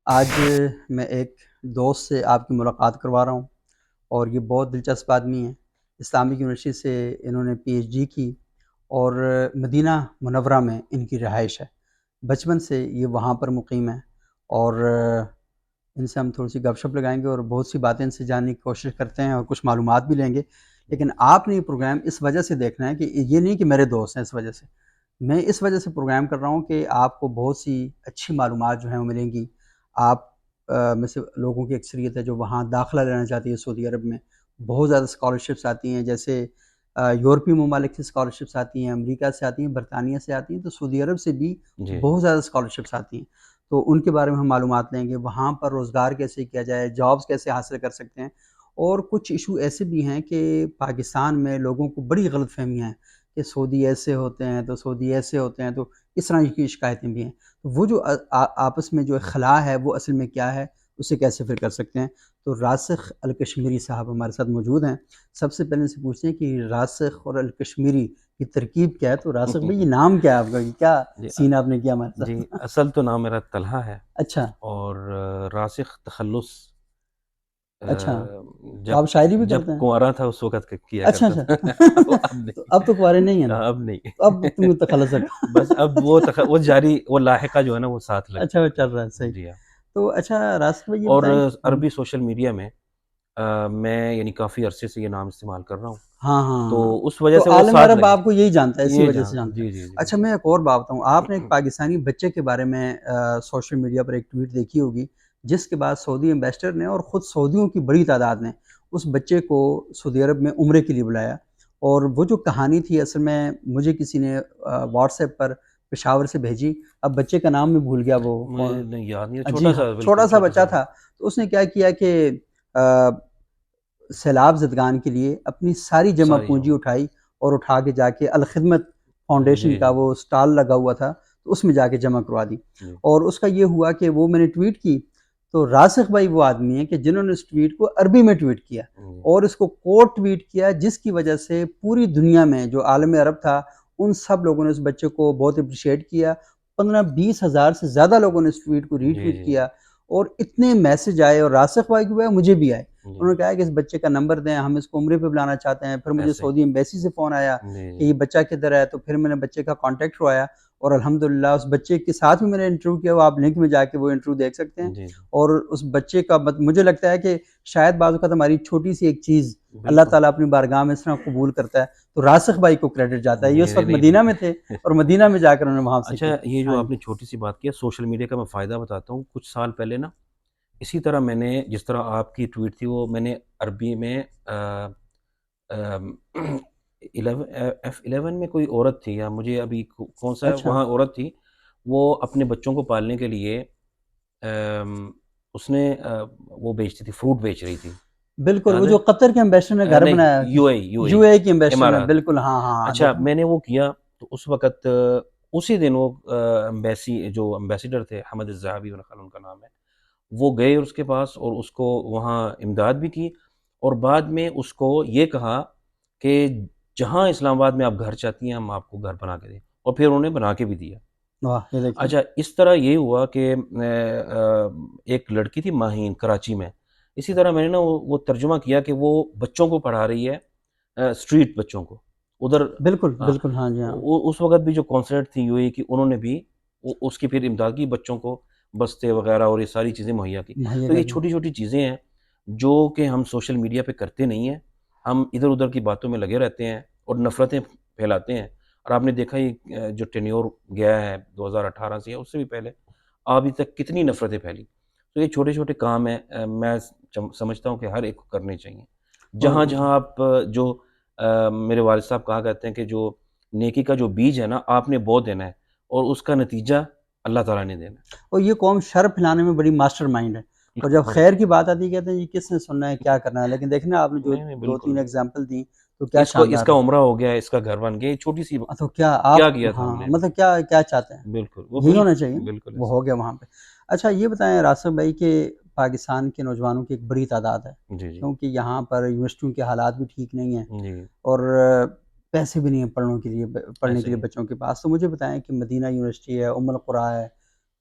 آج میں ایک دوست سے آپ کی ملاقات کروا رہا ہوں، اور یہ بہت دلچسپ آدمی ہیں۔ اسلامک یونیورسٹی سے انہوں نے پی ایچ ڈی کی، اور مدینہ منورہ میں ان کی رہائش ہے۔ بچپن سے یہ وہاں پر مقیم ہیں، اور ان سے ہم تھوڑی سی گپ شپ لگائیں گے اور بہت سی باتیں ان سے جاننے کی کوشش کرتے ہیں، اور کچھ معلومات بھی لیں گے۔ لیکن آپ نے یہ پروگرام اس وجہ سے دیکھنا ہے کہ یہ نہیں کہ میرے دوست ہیں، اس وجہ سے میں اس وجہ سے پروگرام کر رہا ہوں کہ آپ کو بہت سی اچھی معلومات جو ہیں وہ ملیں گی۔ آپ میں سے لوگوں کی اکثریت ہے جو وہاں داخلہ لینا چاہتی ہے سعودی عرب میں۔ بہت زیادہ اسکالرشپس آتی ہیں، جیسے یورپی ممالک سے اسکالرشپس آتی ہیں، امریکہ سے آتی ہیں، برطانیہ سے آتی ہیں، تو سعودی عرب سے بھی جی بہت زیادہ اسکالرشپس آتی ہیں۔ تو ان کے بارے میں ہم معلومات لیں گے، وہاں پر روزگار کیسے کیا جائے، جابس کیسے حاصل کر سکتے ہیں۔ اور کچھ ایشو ایسے بھی ہیں کہ پاکستان میں لوگوں کو بڑی غلط فہمیاں ہیں کہ سعودی ایسے ہوتے ہیں تو سعودی ایسے ہوتے ہیں، تو اس طرح کی شکایتیں بھی ہیں۔ وہ جو آپس میں جو خلا ہے وہ اصل میں کیا ہے، اسے کیسے فر کر سکتے ہیں۔ تو راسخ الکشمیری صاحب ہمارے ساتھ موجود ہیں۔ سب سے پہلے سے پوچھتے ہیں کہ راسخ اور الکشمیری کی ترکیب کیا ہے۔ تو راسخ بھائی، یہ نام کیا ہے آپ کا، یہ کیا جی سین آپ نے کیا ہمارے جی ساتھ؟ اصل تو نام میرا طلحہ ہے، اچھا اور راسخ تخلص اچھا، تو جب آپ شاعری بھی جب کرتے ہیں؟ کنوارا تھا اس وقت کیا اچھا کرتا اچھا تھا وہ اب تو نہیں، اب تو کنوارے نہیں ہیں نا، اب نہیں تو اب تم تخلص رکھا۔ بس اب وہ جاری، وہ لاحقہ جو ہے نا وہ ساتھ لگ اچھا، گیا وہ ابھی۔ چل رہا ہے، صحیح۔ جی ہاں، تو اچھا راسخ بھائی، یہ اور بتائیں۔ عربی سوشل میڈیا میں میں یعنی کافی عرصے سے یہ نام استعمال کر رہا ہوں، ہاں تو ہاں، اس وجہ تو سے وہ عالم ساتھ عرب لگے، آپ کو یہی جانتا ہے، اسی یہ وجہ سے جان جانتا ہے۔ جی جی جی اچھا، بالکل۔ میں ایک اور بات بتاؤں، آپ نے ایک پاکستانی بچے کے بارے میں سوشل میڈیا پر ایک ٹویٹ دیکھی ہوگی، جس کے بعد سعودی ایمبیسڈر نے اور خود سعودیوں کی بڑی تعداد نے اس بچے کو سعودی عرب میں عمرے کے لیے بلایا۔ اور وہ جو کہانی تھی، اصل میں مجھے کسی نے واٹس ایپ پر پشاور سے بھیجی۔ اب بچے کا نام میں بھول گیا، وہ مجھے نہیں یاد نہیں، جی چھوٹا ہاں، سا، بالکل چھوٹا سا چھوٹا بچہ سا تھا۔ تو اس نے کیا کیا کہ سیلاب زدگان کے لیے اپنی ساری جمع ساری پونجی جمع، اٹھائی، اور اٹھا کے جا کے الخدمت فاؤنڈیشن جی کا جی وہ سٹال لگا ہوا تھا، تو اس میں جا کے جمع کروا دی۔ جی اور اس کا یہ ہوا کہ وہ میں نے ٹویٹ کی، تو راسخ بھائی وہ آدمی ہیں کہ جنہوں نے اس ٹویٹ کو عربی میں ٹویٹ کیا، جی اور اس کو کوٹ ٹویٹ کیا، جس کی وجہ سے پوری دنیا میں جو عالم عرب تھا، ان سب لوگوں نے اس بچے کو بہت اپریشیٹ کیا۔ 15-20 ہزار سے زیادہ لوگوں نے اس ٹویٹ کو ری جی ٹویٹ جی کیا، اور اتنے میسج آئے، اور راسخ بھائی کو مجھے بھی آئے۔ جی انہوں نے کہا کہ اس بچے کا نمبر دیں، ہم اس کو عمرے پہ بلانا چاہتے ہیں۔ پھر مجھے ایسے سعودی ایمبیسی سے فون آیا جی کہ یہ بچہ کدھر ہے، تو پھر میں نے بچے کا کانٹیکٹ کروایا، اور الحمدللہ اس بچے کے ساتھ بھی میں نے انٹرویو کیا، وہ آپ لنک میں جا کے وہ انٹرویو دیکھ سکتے ہیں۔ جی جی اور اس بچے کا مجھے لگتا ہے کہ شاید بعض اوقات ہماری چھوٹی سی ایک چیز اللہ بالکل، تعالیٰ اپنی بارگاہ میں اس طرح قبول کرتا ہے، تو راسخ بھائی کو کریڈٹ جاتا ہے۔ یہ اس میرے وقت نہیں مدینہ میں تھے، اور مدینہ میں جا کر انہوں نے وہاں سے اچھا، کیا۔ یہ جو ہاں آپ جی، نے چھوٹی سی بات کی ہے سوشل میڈیا کا، میں فائدہ بتاتا ہوں۔ کچھ سال پہلے نا اسی طرح میں نے، جس طرح آپ کی ٹویٹ تھی، وہ میں نے عربی میں F11 میں کوئی عورت تھی، یا مجھے ابھی کون سا ہے اچھا، وہاں عورت تھی، وہ اپنے بچوں کو پالنے کے لیے اس نے وہ بیچتی تھی، فروٹ بیچ رہی تھی، بالکل، وہ یاد ہے؟ جو قطر کے ایمبیسڈر نے گھر نہیں، بنایا، یو یو اے اے کی ایمبیسڈر نے، امارات۔ بالکل، ہاں ہاں ہاں، اچھا، دیکھا۔ میں نے وہ کیا تو اس وقت اسی دن وہ جو امبیسیڈر تھے، حمد الذهبی ان کا نام ہے، وہ گئے اس کے پاس، اور اس کو وہاں امداد بھی کی، اور بعد میں اس کو یہ کہا کہ جہاں اسلام آباد میں آپ گھر چاہتی ہیں ہم آپ کو گھر بنا کے دیں، اور پھر انہوں نے بنا کے بھی دیا۔ واہ، یہ دیکھیں۔ اچھا، اس طرح یہ ہوا کہ ایک لڑکی تھی ماہین، کراچی میں، اسی طرح میں نے نا وہ ترجمہ کیا کہ وہ بچوں کو پڑھا رہی ہے، اسٹریٹ بچوں کو ادھر۔ بالکل ہاں، بالکل، ہاں جی، ہاں اس وقت بھی جو کانسرٹ تھی یو اے کی، انہوں نے بھی اس کی پھر امداد کی، بچوں کو بستے وغیرہ اور یہ ساری چیزیں مہیا کی۔ مہیا تو یہ کر دیں۔ چھوٹی چھوٹی چیزیں ہیں جو کہ ہم سوشل میڈیا پہ کرتے نہیں ہیں، ہم ادھر ادھر کی باتوں میں لگے رہتے ہیں اور نفرتیں پھیلاتے ہیں۔ اور آپ نے دیکھا یہ جو ٹینیور گیا ہے 2018 سے یا اس سے بھی پہلے، ابھی تک کتنی نفرتیں پھیلی۔ تو یہ چھوٹے چھوٹے کام ہیں، میں سمجھتا ہوں کہ ہر ایک کو کرنے چاہیے۔ اور جہاں جہاں آپ جو میرے والد صاحب کہا کرتے ہیں کہ جو نیکی کا جو بیج ہے نا، آپ نے بو دینا ہے، اور اس کا نتیجہ اللہ تعالیٰ نے دینا یہ قوم شر پھیلانے میں بڑی ماسٹر مائنڈ ہے، اور جب ہے۔ خیر کی بات آتی ہے کہتے ہیں یہ کس نے سننا ہے، کیا کرنا ہے۔ لیکن دیکھنا آپ نے جو نہیں نہیں، دو بالکل، تین ایگزامپل دی، تو کیا اس شاندار کا ہے۔ عمرہ ہو گیا، اس کا گھر بن گیا، یہ چھوٹی سی تو کیا آپ، کیا کیا تھا ہاں ہم نے، مطلب کیا کیا چاہتے ہیں، بالکل وہ یہی ہونا چاہیے نا، بالکل وہ ایسے ہو گیا وہاں پہ۔ اچھا، یہ بتائیں راسخ بھائی کہ پاکستان کے نوجوانوں کی ایک بڑی تعداد ہے، جی جی کیونکہ یہاں پر یونیورسٹیوں کے حالات بھی ٹھیک نہیں ہیں، جی اور پیسے بھی نہیں ہیں پڑھنے کے ایسے لیے ہی بچوں کے پاس۔ تو مجھے بتائیں کہ مدینہ یونیورسٹی ہے، ام القریٰ ہے،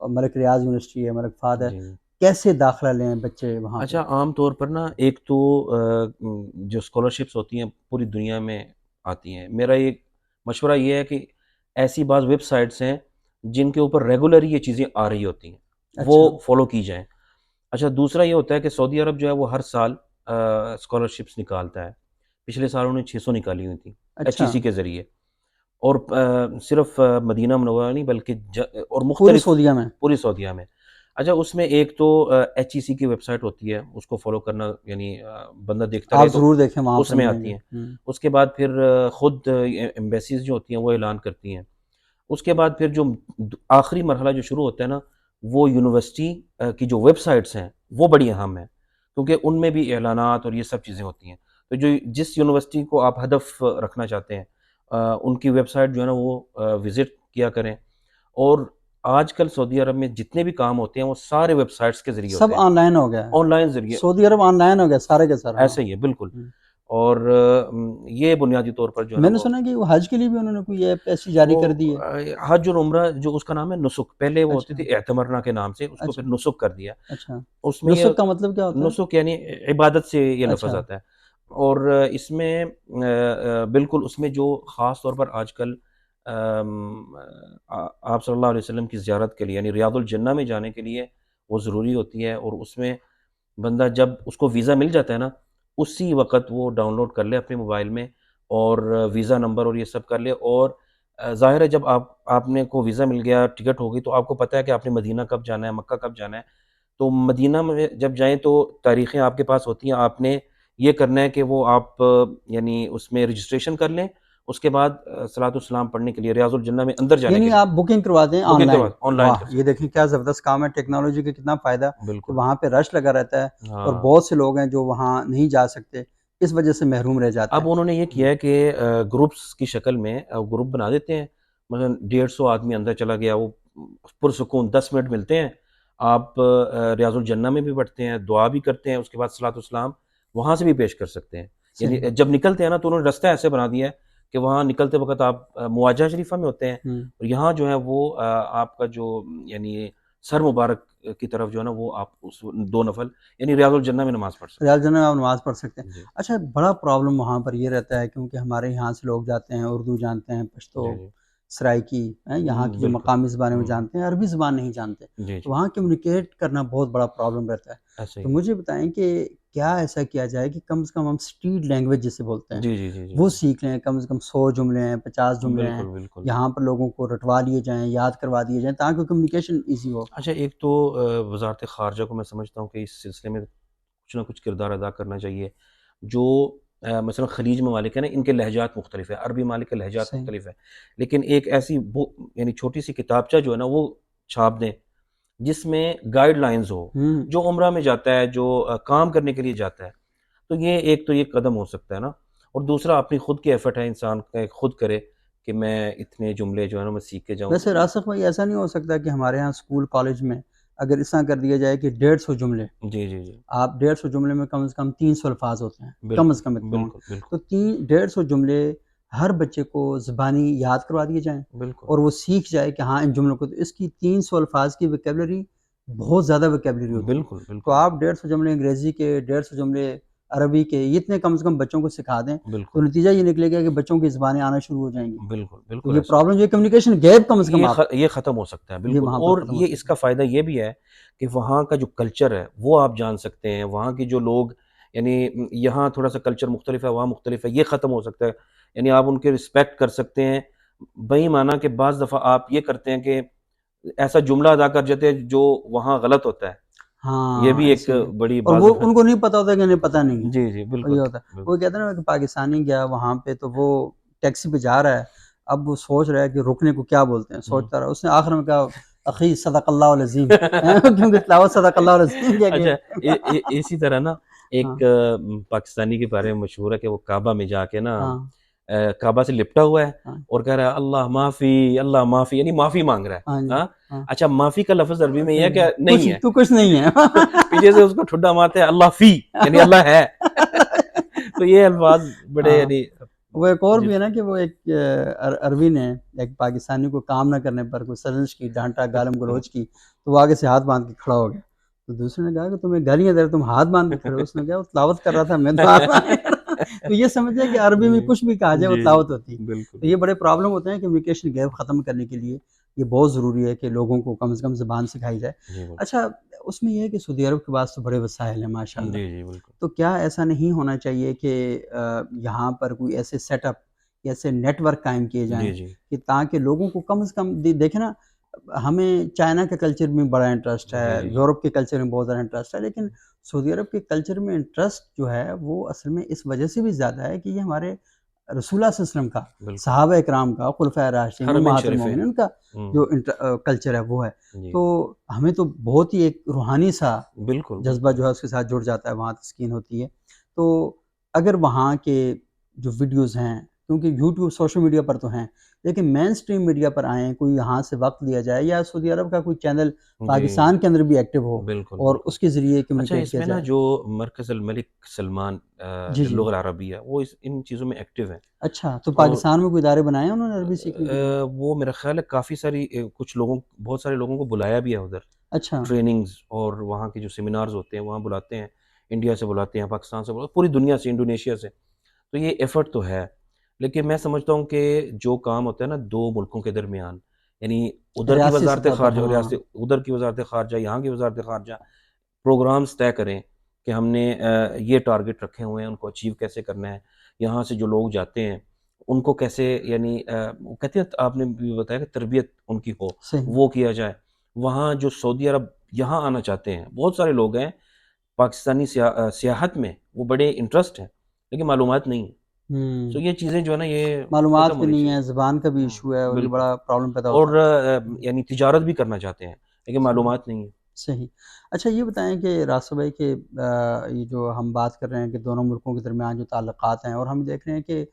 اور ملک ریاض یونیورسٹی ہے، ملک فہد ہے، جی کیسے داخلہ لیں بچے وہاں پہ؟ اچھا، عام طور پر نا ایک تو جو اسکالرشپس ہوتی ہیں پوری دنیا میں آتی ہیں. میرا ایک مشورہ یہ ہے کہ ایسی بعض ویب سائٹس ہیں جن کے اوپر ریگولر یہ چیزیں آ رہی ہوتی ہیں، وہ اچھا فالو کی جائیں. اچھا، دوسرا یہ ہوتا ہے کہ سعودی عرب جو ہے وہ ہر سال اسکالرشپس نکالتا ہے. پچھلے سال انہوں نے 600 نکالی ہوئی تھیں ایچ ای اچھا سی کے ذریعے. اور صرف مدینہ منورہ نہیں بلکہ اور پوری مختلف سعودیہ میں؟ پوری سعودیہ میں. اچھا، اس میں ایک تو ایچ ای سی کی ویب سائٹ ہوتی ہے، اس کو فالو کرنا یعنی بندہ دیکھتا رہے آپ تو ضرور دیکھیں، وہاں اس پر میں ملیں آتی گے. ہیں. اس کے بعد پھر خود ایمبیسیز جو ہوتی ہیں وہ اعلان کرتی ہیں. اس کے بعد پھر جو آخری مرحلہ جو شروع ہوتا ہے نا، وہ یونیورسٹی کی جو ویب سائٹس ہیں وہ بڑی اہم ہیں، کیونکہ ان میں بھی اعلانات اور یہ سب چیزیں ہوتی ہیں. تو جو جس یونیورسٹی کو آپ ہدف رکھنا چاہتے ہیں ان کی ویب سائٹ جو ہے نا وہ وزٹ کیا کریں. اور آج کل سعودی عرب میں جتنے بھی کام ہوتے ہیں وہ سارے ویب سائٹس کے ذریعے سب ہوتے ہیں، آن لائن ہو گیا ہے، آن لائن ذریعے. سعودی عرب آن لائن ہو گیا سارے کے سارا. ایسا ہی ہے بالکل. اور یہ بنیادی طور پر جو ہے نا میں نے وہ سنا کہ وہ حج کے لیے بھی انہوں نے کوئی ایپ ایسی جاری وہ کر دی ہے. حج اور عمرہ جو اس کا نام ہے نسک، پہلے وہ ہوتی اچھا تھی اعتمرنا کے نام سے، اس کو اچھا پھر نسک کر دیا. اچھا. اس میں یہ نسک کا مطلب کیا ہوتا ہے؟ نسک یعنی عبادت سے یہ لفظ اچھا آتا ہے. اور اس میں بالکل اس میں جو خاص طور پر آج کل آپ صلی اللہ علیہ وسلم کی زیارت کے لیے یعنی ریاض الجنہ میں جانے کے لیے وہ ضروری ہوتی ہے. اور اس میں بندہ جب اس کو ویزا مل جاتا ہے نا، اسی وقت وہ ڈاؤن لوڈ کر لے اپنے موبائل میں اور ویزا نمبر اور یہ سب کر لے. اور ظاہر ہے جب آپ نے کو ویزا مل گیا، ٹکٹ ہو گئی، تو آپ کو پتہ ہے کہ آپ نے مدینہ کب جانا ہے، مکہ کب جانا ہے. تو مدینہ میں جب جائیں تو تاریخیں آپ کے پاس ہوتی ہیں، آپ نے یہ کرنا ہے کہ وہ آپ یعنی اس میں رجسٹریشن کر لیں. اس کے بعد صلاۃ والسلام پڑھنے کے لیے ریاض الجنہ میں اندر جانے کے یعنی لیے آپ بکنگ کروا دیں آن بکنگ کروا لائن. آن لائن کر واہ، یہ سکتے دیکھیں کیا زبردست کام ہے، ٹیکنالوجی کا کتنا فائدہ ہیں. کہ بالکل. وہاں پہ رش لگا رہتا ہے اور ہاں، بہت سے لوگ ہیں جو وہاں نہیں جا سکتے، اس وجہ سے محروم رہ جاتے اب ہیں. انہوں نے یہ کیا ہے کہ گروپس کی شکل میں گروپ بنا دیتے ہیں. مثلا 150 آدمی اندر چلا گیا، وہ پرسکون 10 منٹ ملتے ہیں. آپ ریاض الجنہ میں بھی پڑھتے ہیں، دعا بھی کرتے ہیں، اس کے بعد صلاۃ والسلام وہاں سے بھی پیش کر سکتے ہیں. صحیح. یعنی جب نکلتے ہیں نا تو انہوں نے رستہ ایسے بنا دیا ہے کہ وہاں نکلتے وقت آپ مواجہ شریفہ میں ہوتے ہیں، اور یہاں جو ہے وہ آپ کا جو یعنی سر مبارک کی طرف جو ہے نا وہ آپ اس 2 نفل یعنی ریاض الجنہ میں نماز پڑھ سکتے ریاض جنہ میں آپ نماز پڑھ سکتے ہیں. ہیں. جی اچھا، بڑا پرابلم وہاں پر یہ رہتا ہے کیونکہ ہمارے یہاں سے لوگ جاتے ہیں، اردو جانتے ہیں، پشتو، جی جی سرائکی، یہاں کی جو بالکل. مقامی زبانیں وہ جانتے ہیں، عربی زبان نہیں جانتے، جی تو جی وہاں کمیونیکیٹ کرنا بہت بڑا پرابلم رہتا ہے. ایسا تو ہی ہے. مجھے بتائیں کہ کیا ایسا کیا جائے کہ کم سے کم ہم اسٹریٹ لینگویج جسے بولتے ہیں جی جی جی جی وہ سیکھ لیں. کم سے کم 100 جملے ہیں، 50 جملے ہیں، بالکل بالکل. یہاں پر لوگوں کو رٹوا لیے جائیں، یاد کروا دیے جائیں تاکہ کمیونیکیشن ایزی ہو. اچھا، ایک تو وزارت خارجہ کو میں سمجھتا ہوں کہ اس سلسلے میں کچھ نہ کچھ کردار ادا کرنا چاہیے. جو مثلا خلیج ممالک ہیں نا، ان کے لہجات مختلف ہیں، عربی ممالک کے لہجات صحیح. مختلف ہیں، لیکن ایک ایسی یعنی چھوٹی سی کتابچہ جو ہے نا وہ چھاپ دیں جس میں گائیڈ لائنز ہو. جو عمرہ میں جاتا ہے، جو کام کرنے کے لیے جاتا ہے، تو یہ ایک تو یہ قدم ہو سکتا ہے نا. اور دوسرا اپنی خود کی ایفرٹ ہے انسان کا خود کرے کہ میں اتنے جملے جو ہے نا میں سیکھ کے جاؤں. ویسے راسخ بھائی ایسا نہیں ہو سکتا کہ ہمارے ہاں اسکول کالج میں اگر اس طرح کر دیا جائے کہ 150 جملے، جی جی جی آپ 150 جملے میں کم سے کم 300 الفاظ ہوتے ہیں، کم بالکل از کم اتنا. بالکل بالکل تو 150 جملے ہر بچے کو زبانی یاد کروا دیے جائیں بالکل اور وہ سیکھ جائے کہ ہاں ان جملوں کو. تو اس کی 300 الفاظ کی ویکیبلری بہت زیادہ ویکیبلری ہوتی ہے. بالکل تو بالکل آپ 150 جملے انگریزی کے، 150 جملے عربی کے، یہ اتنے کم سے کم بچوں کو سکھا دیں تو بالکل نتیجہ یہ نکلے گا کہ بچوں کی زبانیں آنا شروع ہو جائیں گی. بالکل تو بالکل یہ ایسا پرابلم، یہ کمیونیکیشن گیپ کم از کم آپ یہ ختم ہو سکتا ہے یہ بالکل. وہاں پر اور ختم ہو یہ اس سکتا کا فائدہ یہ بھی ہے کہ وہاں کا جو کلچر ہے وہ آپ جان سکتے ہیں. وہاں کے جو لوگ یعنی یہاں تھوڑا سا کلچر مختلف ہے، وہاں مختلف ہے، یہ ختم ہو سکتا ہے. یعنی آپ ان کے رسپیکٹ کر سکتے ہیں. بہی معنی کہ بعض دفعہ آپ یہ کرتے ہیں کہ ایسا جملہ ادا کر جاتے ہیں جو وہاں غلط ہوتا ہے. ہے. یہ ہاں بھی ایک ایسے ہی ہے. بڑی اور بعض وہ دفعہ ان کو نہیں پتا ہوتا کہ انہیں پتہ نہیں ہے. جی جی وہ بالکل یہ ہوتا ہے، بالکل. وہ کہتے ہیں نا کہ پاکستانی گیا وہاں پہ تو وہ ٹیکسی پہ جا رہا ہے، اب وہ سوچ رہا ہے کہ رکنے کو کیا بولتے ہیں، سوچتا رہا. اس نے آخر میں کہا اخی صدق اللہ العظیم، کیونکہ تلاوت صدق اللہ العظیم کیا کہ اچھا، اسی طرح نا ہاں ایک پاکستانی کے بارے میں مشہور ہے کہ وہ کعبہ میں جا کے نا ہاں کعبہ سے لپٹا ہوا ہے ہاں اور کہہ رہا ہے اللہ معافی یعنی معافی مانگ رہا ہاں ہے. جی ہاں ہاں. اچھا، معافی کا لفظ عربی میں یہ ہے کہ کچھ نہیں ہے. تو کچھ نہیں ہے. پیچھے سے اس کو ٹھڈا مارتے ہیں اللہ فی یعنی اللہ ہے. تو یہ الفاظ بڑے ہاں. یعنی وہ ایک اور جی بھی ہے نا کہ وہ ایک عربی نے ایک پاکستانی کو کام نہ کرنے پر کوئی سرزنش کی، ڈانٹا، گالم گلوچ کی، تو وہ آگے سے ہاتھ باندھ کے کھڑا ہو گیا. تو دوسرے نے کہا کہ تمہیں گالیاں دے رہا، تم ہاتھ باندھ کے کھڑے ہو. اس نے کہا وہ تلاوت کر رہا تھا، میں تو ہاتھ باندھ کے کھڑا. تو یہ سمجھ جائے کہ عربی میں جی کچھ بھی کہا جائے وہ جی جی تلاوت ہوتی ہے. بالکل تو یہ بالکل. بڑے پرابلم ہوتے ہیں. کمیونیکیشن گیپ ختم کرنے کے لیے یہ بہت ضروری ہے کہ لوگوں کو کم سے کم زبان سکھائی جائے. جی بالکل. اچھا، اس میں یہ ہے کہ سعودی عرب کے پاس تو بڑے وسائل ہیں ماشاء اللہ. جی جی بالکل. تو کیا ایسا نہیں ہونا چاہیے کہ یہاں پر کوئی ایسے سیٹ اپ یا ایسے نیٹ ورک قائم کیے جائیں جی جی کہ تاکہ لوگوں کو کم سے کم دیکھیں نا، ہمیں چائنا کے کلچر میں بڑا انٹرسٹ ہے، جی جی جی یورپ کے کلچر میں بہت زیادہ انٹرسٹ ہے، لیکن سعودی عرب کے کلچر میں انٹرسٹ جو ہے وہ اصل میں اس وجہ سے بھی زیادہ ہے کہ یہ ہمارے رسول اللہ صلی اللہ علیہ وسلم کا، بالکل. صحابہ اکرام کا، خلفائے راشدین حرمین امہات شریفین. المومنین کا ہوں. جو کلچر ہے وہ ہے. جی تو ہمیں تو بہت ہی ایک روحانی سا بالکل جذبہ بالکل. جو ہے اس کے ساتھ جڑ جاتا ہے، وہاں تسکین ہوتی ہے. تو اگر وہاں کے جو ویڈیوز ہیں، کیونکہ یوٹیوب سوشل میڈیا پر تو ہیں، لیکن مین اسٹریم میڈیا پر آئیں، کوئی یہاں سے وقت لیا جائے یا سعودی عرب کا کوئی چینل جی پاکستان کے اندر بھی ایکٹیو ہو بالکل اور بالکل. اس کے ذریعے اچھا کمیونیکیٹ اس کیا میں نا جائے. جو مرکز الملک سلمان جی جی. للغة العربیہ وہ ان چیزوں میں ایکٹیو ہیں. اچھا، تو اور پاکستان میں کوئی ادارے بنائے ہیں انہوں نے عربی سیکھنے کے لیے؟ وہ میرا خیال ہے کافی ساری کچھ لوگوں بہت سارے لوگوں کو بلایا بھی ہے ادھر اچھا. ٹریننگز اور وہاں کے جو سیمینارز ہوتے ہیں وہاں بلاتے ہیں. انڈیا سے بلاتے ہیں، پاکستان سے بلاتے ہیں، پوری دنیا سے، انڈونیشیا سے. تو یہ ایفرٹ تو ہے، لیکن میں سمجھتا ہوں کہ جو کام ہوتا ہے نا دو ملکوں کے درمیان، یعنی ادھر کی ریاستی وزارت سطح پر، خارجہ اور ہاں. ادھر کی وزارت خارجہ، یہاں کی وزارت خارجہ پروگرامز طے کریں کہ ہم نے یہ ٹارگٹ رکھے ہوئے ہیں، ان کو اچیو کیسے کرنا ہے. یہاں سے جو لوگ جاتے ہیں ان کو کیسے، یعنی وہ کہتے ہیں، آپ نے بھی بتایا کہ تربیت ان کی ہو، صحیح. وہ کیا جائے. وہاں جو سعودی عرب یہاں آنا چاہتے ہیں بہت سارے لوگ ہیں پاکستانی سیاحت میں، وہ بڑے انٹرسٹ ہیں لیکن معلومات نہیں ہے. سو یہ چیزیں جو ہے نا یہ معلومات ختم بھی ہونی نہیں چاہیے. ہے، زبان کا بھی ایشو ہے اور یہ بالکل. بڑا پرابلم پیدا ہوتا اور ہے. یعنی تجارت بھی کرنا چاہتے ہیں لیکن صحیح. معلومات نہیں ہے. صحیح. اچھا یہ بتائیں کہ راسب بھائی کہ یہ جو ہم بات کر رہے ہیں کہ دونوں ملکوں کے درمیان جو تعلقات ہیں، اور ہم دیکھ رہے ہیں کہ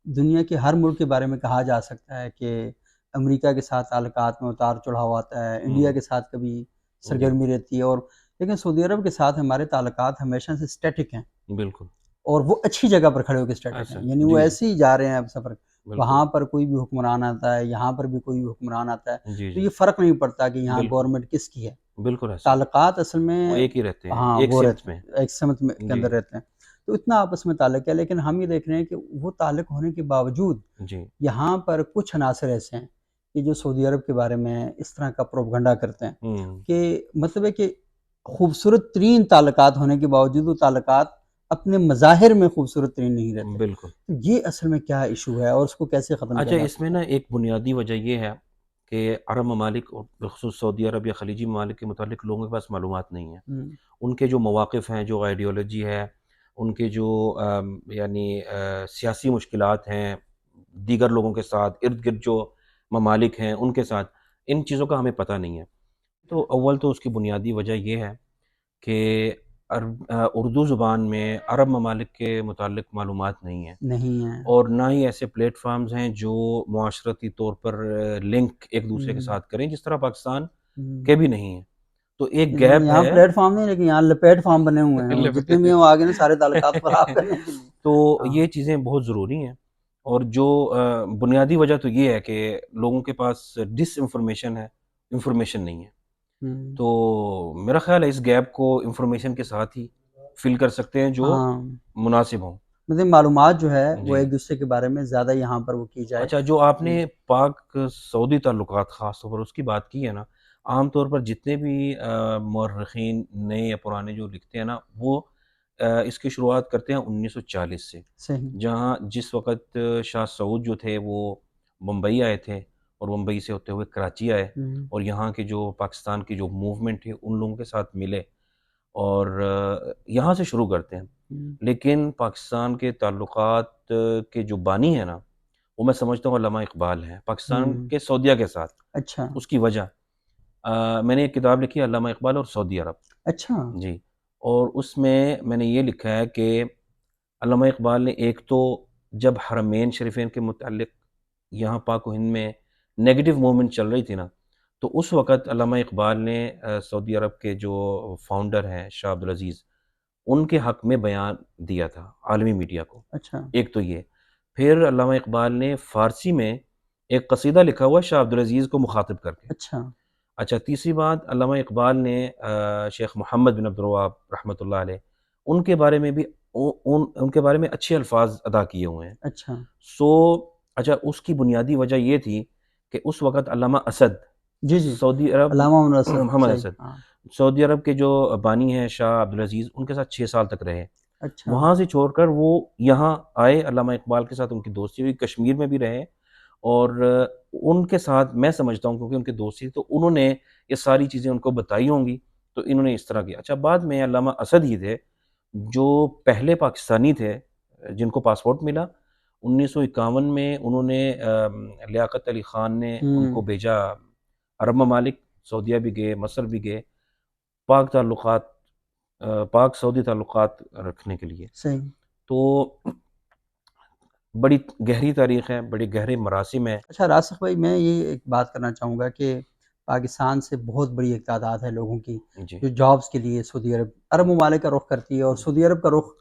دنیا کے ہر ملک کے بارے میں کہا جا سکتا ہے کہ امریکہ کے ساتھ تعلقات میں اتار چڑھاؤ آتا ہے، انڈیا کے ساتھ کبھی جی سرگرمی رہتی ہے، اور لیکن سعودی عرب کے ساتھ ہمارے تعلقات ہمیشہ سے اسٹیٹک ہیں، بالکل. اور وہ اچھی جگہ پر کھڑے ہو کے اسٹیٹک ہیں، اچھا یعنی وہ جی جی ایسے ہی جا رہے ہیں اب سفر. بالکل. وہاں پر کوئی بھی حکمران آتا ہے، یہاں پر بھی کوئی بھی حکمران آتا ہے، جی تو جی یہ فرق نہیں پڑتا کہ یہاں بالکل گورنمنٹ کس کی ہے. بالکل ایسا ہی تعلقات اصل میں وہ ایک ہی رہتے ہیں ہاں ایک وہ سمت رہتے میں. ہیں، ایک سمت کے جی اندر رہتے ہیں. تو اتنا آپس میں تعلق ہے، لیکن ہم یہ دیکھ رہے ہیں کہ وہ تعلق ہونے کے باوجود جی یہاں پر کچھ عناصر ایسے ہیں کہ جو سعودی عرب کے بارے میں اس طرح کا پروپگنڈا کرتے ہیں ہوں کہ مطلب ہے کہ خوبصورت ترین تعلقات ہونے کے باوجود وہ تعلقات اپنے مظاہر میں خوبصورت ترین نہیں رہتے. بالکل. تو یہ اصل میں کیا ایشو ہے اور اس کو کیسے ختم کیا اچھا جا اس میں سکتا نا ایک بنیادی وجہ یہ ہے کہ عرب ممالک اور بخصوص سعودی عرب یا خلیجی ممالک کے متعلق لوگوں کے پاس معلومات نہیں ہیں. ہے؟ ان کے جو مواقف ہیں، جو آئیڈیالوجی ہے، ان کے جو یعنی سیاسی مشکلات ہیں دیگر لوگوں کے ساتھ، ارد گرد جو ممالک ہیں ان کے ساتھ، ان چیزوں کا ہمیں پتہ نہیں ہے. تو اول تو اس کی بنیادی وجہ یہ ہے کہ اردو زبان میں عرب ممالک کے متعلق معلومات نہیں ہیں، نہیں ہے. اور نہ ہی ایسے پلیٹ فارمز ہیں جو معاشرتی طور پر لنک ایک دوسرے کے ساتھ کریں، جس طرح پاکستان کے بھی نہیں ہیں. تو ایک گیپ یہاں ہے. پلیٹ فارم نہیں، لیکن یہاں لپیٹ فارم بنے ہوئے ہیں، وہ جتنے بھی ہیں وہ آگے نا سارے تعلقات خراب کرنے کے لیے. تو ہاں. یہ چیزیں بہت ضروری ہیں. اور جو بنیادی وجہ تو یہ ہے کہ لوگوں کے پاس ڈس انفارمیشن ہے، انفارمیشن نہیں ہے. تو میرا خیال ہے اس گیپ کو انفارمیشن کے ساتھ ہی فل کر سکتے ہیں جو ہاں مناسب ہوں. مطلب معلومات جو ہے وہ جی. ایک دوسرے کے بارے میں زیادہ یہاں پر وہ کی جائے. اچھا جو آپ نے پاک سعودی تعلقات خاص طور پر اس کی بات کی ہے نا، عام طور پر جتنے بھی مورخین نئے یا پرانے جو لکھتے ہیں نا، وہ اس کی شروعات کرتے ہیں 1940 سے، صحیح. جہاں جس وقت شاہ سعود جو تھے وہ ممبئی آئے تھے اور ممبئی سے ہوتے ہوئے کراچی آئے اور یہاں کے جو پاکستان کی جو موومنٹ تھی ان لوگوں کے ساتھ ملے اور یہاں سے شروع کرتے ہیں. لیکن پاکستان کے تعلقات کے جو بانی ہیں نا، وہ میں سمجھتا ہوں علامہ اقبال ہیں پاکستان کے سعودیہ کے ساتھ. اچھا. اس کی وجہ میں نے ایک کتاب لکھی ہے علامہ اقبال اور سعودی عرب. اچھا. جی. اور اس میں نے یہ لکھا ہے کہ علامہ اقبال نے ایک تو جب حرمین شریفین کے متعلق یہاں پاک و ہند میں نیگیٹو موومنٹ چل رہی تھی نا، تو اس وقت علامہ اقبال نے سعودی عرب کے جو فاؤنڈر ہیں شاہ عبدالعزیز، ان کے حق میں بیان دیا تھا عالمی میڈیا کو. اچھا. ایک تو یہ. پھر علامہ اقبال نے فارسی میں ایک قصیدہ لکھا ہوا ہے شاہ عبدالعزیز کو مخاطب کر کے. اچھا. اچھا تیسری بات، علامہ اقبال نے شیخ محمد بن عبد الوہاب رحمۃ اللہ علیہ، ان کے بارے میں بھی ان کے بارے میں اچھے الفاظ ادا کیے ہوئے ہیں. اچھا سو اچھا اس کی بنیادی وجہ یہ تھی کہ اس وقت علامہ اسد جی جی سعودی عرب، علامہ عمر اسد محمد صحیح اسد ہاں سعودی عرب کے جو بانی ہیں شاہ عبدالعزیز، ان کے ساتھ 6 سال تک رہے. اچھا وہاں سے چھوڑ کر وہ یہاں آئے، علامہ اقبال کے ساتھ ان کی دوستی ہوئی، کشمیر میں بھی رہے. اور ان کے ساتھ میں سمجھتا ہوں کیونکہ ان کی دوستی، تو انہوں نے یہ ساری چیزیں ان کو بتائی ہوں گی، تو انہوں نے اس طرح کیا. اچھا بعد میں علامہ اسد ہی تھے جو پہلے پاکستانی تھے جن کو پاسپورٹ ملا. 1951 میں انہوں نے لیاقت علی خان نے ان ہوں کو بھیجا عرب ممالک، سعودیہ بھی گئے، مصر بھی گئے، پاک تعلقات، پاک سعودی تعلقات رکھنے کے لیے. صحیح. تو بڑی گہری تاریخ ہے، بڑے گہرے مراسم ہیں. اچھا راسخ بھائی، میں یہ ایک بات کرنا چاہوں گا کہ پاکستان سے بہت بڑی ایک تعداد ہے لوگوں کی جی جو جابس کے لیے سعودی عرب ممالک کا رخ کرتی ہے، اور جی سعودی عرب کا رخ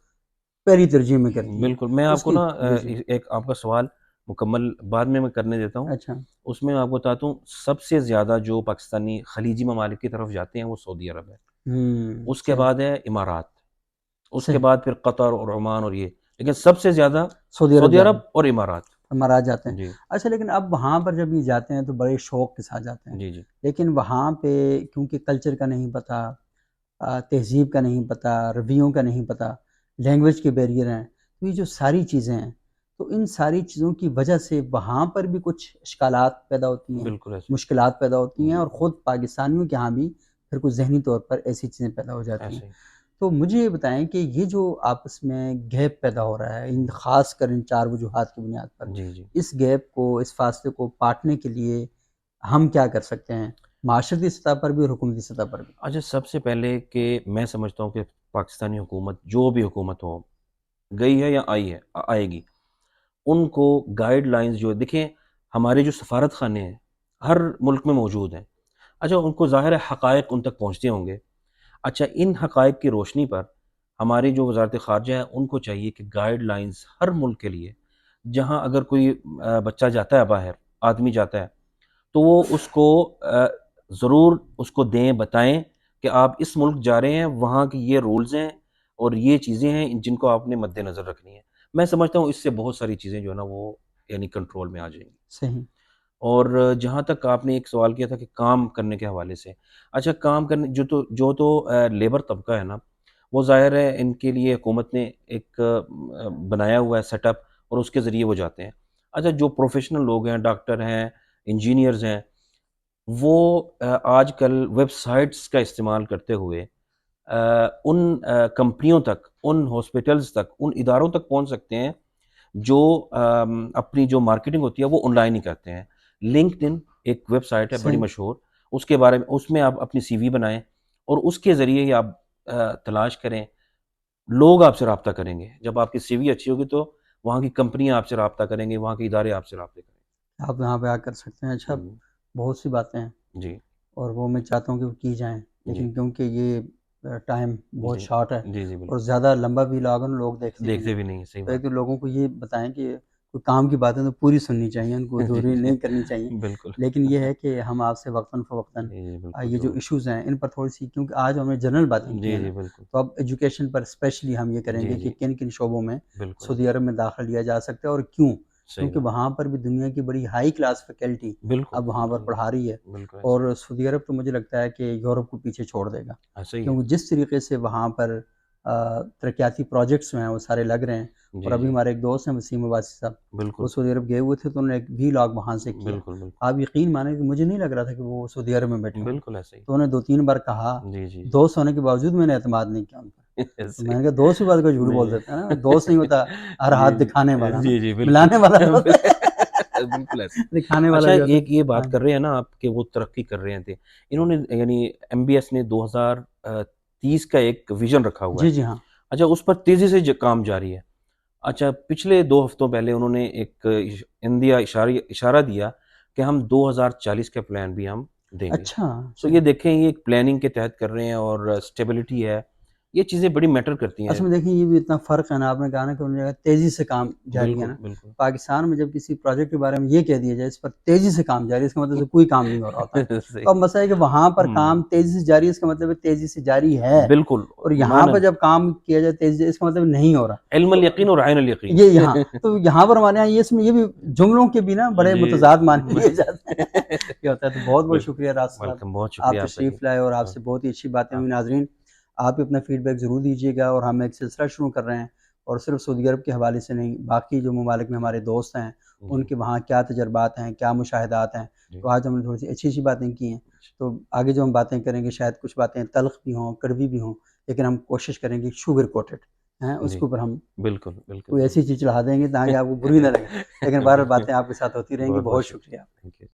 پہلی ترجیح میں کرتی ہے. بالکل. میں آپ اس کو کی نا جی جی ایک آپ کا سوال مکمل بعد میں کرنے دیتا ہوں. اچھا اس میں آپ کو بتاتا ہوں سب سے زیادہ جو پاکستانی خلیجی ممالک کی طرف جاتے ہیں وہ سعودی عرب ہے. اس کے صحیح بعد ہے امارات، اس کے صحیح بعد پھر قطر اور عمان اور یہ، لیکن سب سے زیادہ سعودی عرب سعودی جاتے عرب ہیں، اور امارات. ہمارا جاتے ہیں. جی اچھا لیکن اب وہاں پر جب یہ جاتے ہیں تو بڑے شوق کے ساتھ جاتے ہیں، جی جی لیکن وہاں پہ کیونکہ کلچر کا نہیں پتہ، تہذیب کا نہیں پتہ، رویوں کا نہیں پتہ، لینگویج کے بیریئر ہیں، تو یہ جو ساری چیزیں ہیں، تو ان ساری چیزوں کی وجہ سے وہاں پر بھی کچھ اشکالات پیدا ہوتی ہیں، بالکل ایسے مشکلات پیدا ہوتی ہیں، جی اور خود پاکستانیوں کے ہاں بھی پھر کچھ ذہنی طور پر ایسی چیزیں پیدا ہو جاتی ہیں. ایسے ہی. تو مجھے یہ بتائیں کہ یہ جو آپس میں گیپ پیدا ہو رہا ہے، خاص کر ان 4 وجوہات کی بنیاد پر، جی جی اس گیپ کو، اس فاصلے کو پاٹنے کے لیے ہم کیا کر سکتے ہیں، معاشرتی سطح پر بھی اور حکومتی سطح پر بھی؟ اچھا سب سے پہلے کہ میں سمجھتا ہوں کہ پاکستانی حکومت جو بھی حکومت ہو، گئی ہے یا آئی ہے آئے گی، ان کو گائیڈ لائنز جو دیکھیں ہمارے جو سفارت خانے ہیں ہر ملک میں موجود ہیں. اچھا ان کو ظاہر ہے حقائق ان تک پہنچتے ہوں گے. اچھا ان حقائق کی روشنی پر ہماری جو وزارت خارجہ ہے ان کو چاہیے کہ گائیڈ لائنز ہر ملک کے لیے، جہاں اگر کوئی بچہ جاتا ہے باہر، آدمی جاتا ہے، تو وہ اس کو ضرور اس کو دیں، بتائیں کہ آپ اس ملک جا رہے ہیں، وہاں کی یہ رولز ہیں اور یہ چیزیں ہیں جن کو آپ نے مد نظر رکھنی ہے. میں سمجھتا ہوں اس سے بہت ساری چیزیں جو ہے نا وہ یعنی کنٹرول میں آ جائیں گی. صحیح اور جہاں تک آپ نے ایک سوال کیا تھا کہ کام کرنے کے حوالے سے، اچھا کام کرنے جو تو لیبر طبقہ ہے نا، وہ ظاہر ہے ان کے لیے حکومت نے ایک بنایا ہوا ہے سیٹ اپ، اور اس کے ذریعے وہ جاتے ہیں. اچھا جو پروفیشنل لوگ ہیں، ڈاکٹر ہیں، انجینئرز ہیں، وہ آج کل ویب سائٹس کا استعمال کرتے ہوئے ان کمپنیوں تک، ان ہاسپٹلز تک، ان اداروں تک پہنچ سکتے ہیں جو اپنی جو مارکیٹنگ ہوتی ہے وہ آن لائن ہی کرتے ہیں. لنکڈ ان ایک ویب سائٹ ہے بڑی صحیح مشہور، اس کے بارے میں، اس میں آپ اپنی سی وی بنائیں اور اس کے ذریعے ہی آپ تلاش کریں. لوگ آپ سے رابطہ کریں گے، جب آپ کی سی وی اچھی ہوگی تو وہاں کی کمپنیاں آپ سے رابطہ کریں گے، وہاں کے ادارے آپ سے رابطے کریں آپ یہاں پہ آ کر سکتے ہیں. اچھا گے. بہت سی باتیں ہیں جی اور وہ میں چاہتا ہوں کہ وہ کی جائیں، جی لیکن کیونکہ یہ ٹائم بہت جی شارٹ ہے جی جی اور بالکل. زیادہ لمبا بھی لوگ دیکھتے نہیں ہیں، دیکھتے بھی نہیں، صحیح تو ایک بات تو لوگوں کو یہ بتائیں کہ کوئی کام کی باتیں تو پوری سننی چاہیے، ان کو ہے. جی ادھوری جی نہیں کرنی چاہیے. بالکل. لیکن یہ ہے کہ ہم آپ سے وقتاً فوقتاً جی جی بالکل یہ جو ضرور. ایشوز ہیں ان پر تھوڑی سی، کیونکہ آج ہم نے جنرل باتیں کی جی ہیں نا، جی بالکل. تو اب ایجوکیشن پر اسپیشلی ہم یہ کریں جی گے کہ جی کن کن شعبوں میں بالکل سعودی عرب میں داخلہ لیا جا سکتا ہے اور کیوں، صحیح کیونکہ بات. وہاں پر بھی دنیا کی بڑی ہائی کلاس فیکلٹی بالکل اب وہاں پر بالکل پڑھا رہی ہے. بالکل ایسے اور سعودی عرب تو مجھے لگتا ہے کہ یورپ کو پیچھے چھوڑ دے گا، ایسا ہی ہے. کیونکہ جس طریقے سے وہاں پر ترقیاتی پروجیکٹس ہیں وہ سارے لگ رہے ہیں. اور جی ابھی جی ہمارے ایک دوست ہیں وسیم عباسی صاحب، بالکل وہ سعودی عرب گئے ہوئے تھے تو انہوں نے ایک ولاگ وہاں سے کیا. بالکل بالکل آپ یقین مانیں کہ مجھے نہیں لگ رہا تھا کہ وہ سعودی عرب میں بیٹھے ہوں گے، بالکل ایسا ہی. تو انہوں نے 2-3 بار کہا. جی جی جی دوست ہونے کے باوجود میں نے اعتماد نہیں کیا ان پر. تو ایسے میں نے ہی. کہا دوست بھی بات کو جھوٹ بول نہیں دیتا ہے نا، دوست نہیں ہوتا ہر جی ہاتھ دکھانے والا نا، جی جی بالکل. ملانے والا جو ہوتا ہے بالکل ایسے. دکھانے والا اچھا جو ہوتا ایک یہ ہے. ہاں بات کر رہے ہیں نا آپ کہ وہ ترقی کر رہے تھے، انہوں نے یعنی ایم بی ایس نے 2030 کا ایک ویژن رکھا ہوا ہے. جی جی ہاں اچھا اس پر تیزی سے کام جاری ہے. اچھا پچھلے 2 ہفتوں پہلے انہوں نے ایک اندیا اشارہ دیا کہ ہم 2040 کا پلان بھی ہم دیں گے. اچھا تو یہ صحیح دیکھیں یہ ایک پلاننگ کے تحت کر رہے ہیں اور اسٹیبلٹی ہے. یہ چیزیں بڑی میٹر کرتی ہیں. اصل میں دیکھیں یہ بھی اتنا فرق ہے نا، آپ نے کہا نا کہ انہوں نے کہا تیزی سے کام جاری ہے بالکل نا. بالکل پاکستان میں جب کسی پروجیکٹ کے بارے میں یہ کہہ دیا جائے اس پر تیزی سے کام جاری ہے، اس کا مطلب سے کوئی کام نہیں ہو رہا ہوتا. تو اب مسئلہ ہے کہ وہاں پر کام تیزی سے جاری ہے، اس کا مطلب ہے تیزی سے جاری ہے، بالکل اور یہاں معنی پر جب کام کیا جائے تیزی سے، اس کا مطلب نہیں ہو رہا. علم الیقین اور عین الیقین. یہ یہاں تو یہاں پر ہمارے یہاں یہ اس میں یہ بھی جملوں کے بھی نا بڑے جی متضاد معنی لیے جاتے ہیں. یہ ہوتا ہے. تو بہت بہت شکریہ راشد صاحب، ویلکم، بہت آپ شکریہ آپ کا جی. تشریف لائے اور آپ سے بہت ہی اچھی باتیں ہوئی. آپ ناظرین آپ بھی اپنا فیڈ بیک ضرور دیجیے گا، اور ہم ایک سلسلہ شروع کر رہے ہیں، اور صرف سعودی عرب کے حوالے سے نہیں، باقی جو ممالک میں ہمارے دوست ہیں ان کے وہاں کیا تجربات ہیں، کیا مشاہدات ہیں. تو آج ہم نے تھوڑی سی اچھی اچھی باتیں کی ہیں. تو آگے جو ہم باتیں کریں گے شاید کچھ باتیں تلخ بھی ہوں، کڑوی بھی ہوں، لیکن ہم کوشش کریں گے شوگر کوٹڈ ہیں اس جی کے اوپر ہم بالکل بالکل کوئی ایسی چیز چڑھا دیں گے تاکہ آپ کو بری نہ لگے. لیکن بہرحال باتیں آپ کے ساتھ ہوتی رہیں گی. بہت بہت بہت شکریہ. شکریہ. Thank you.